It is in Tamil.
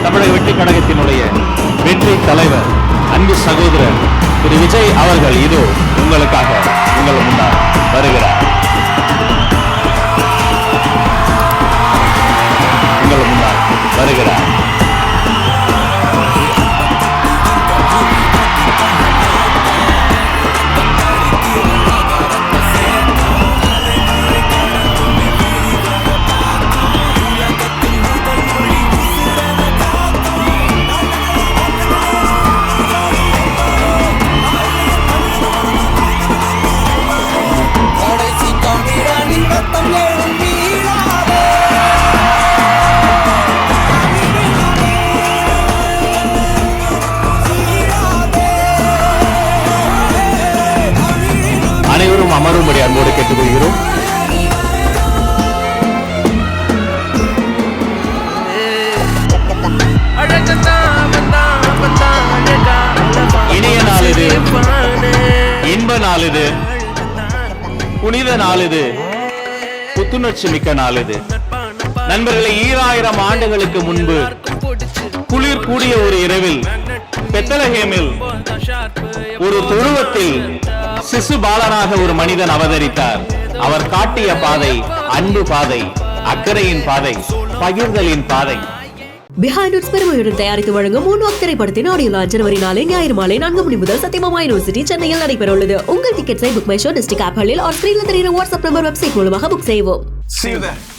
தமிழக வெற்றி கழகத்தினுடைய வெற்றி தலைவர் அன்பு சகோதரர் திரு விஜய் அவர்கள் இதோ உங்களுக்காக உங்கள் முன்னால் வருகிறார். உங்கள் முன்னால் வருகிறார். அனைவரும் அமரும்படி அன்போடு கேட்டுக்கொள்கிறோம். இனிய நாள் இது, இன்ப நாள் இது, புனித நாள் இது, புத்துணர்ச்சி மிக்க நாள் இது. நண்பர்களை 2000 ஆண்டுகளுக்கு முன்பு குளிர் கூடிய ஒரு இரவில் பெத்லஹேமில் ஒரு தொழுவத்தில் சிசு பாலனாக ஒரு மனிதன் அவதரித்தார். அவர் காட்டிய பாதை அன்பு பாதை, அக்கறையின் பாதை, பகிர்தலின் பாதை. பிஹைண்ட் இட்ஸ் பெருமையுடன் தயாரித்து வழங்கும் மூன்வாக் திரைப்படத்தின் ஆடியோ லான்ச் ஜனவரி 4 ஞாயிறு மாலை 4 மணி முதல் சத்தியமாமா யூனிவர்சிட்டி சென்னையில் நடைபெற உள்ளது. உங்கள் டிக்கெட்ஸை புக் மை ஷோ டிஸ்ட்ரிக்ட் ஆப்களில் ஆர் ஸ்கிரீன்ல தெரிகிற வாட்ஸ்அப் நம்பர் வெப்சைட் மூலமாக புக் செய்வோம். See you then.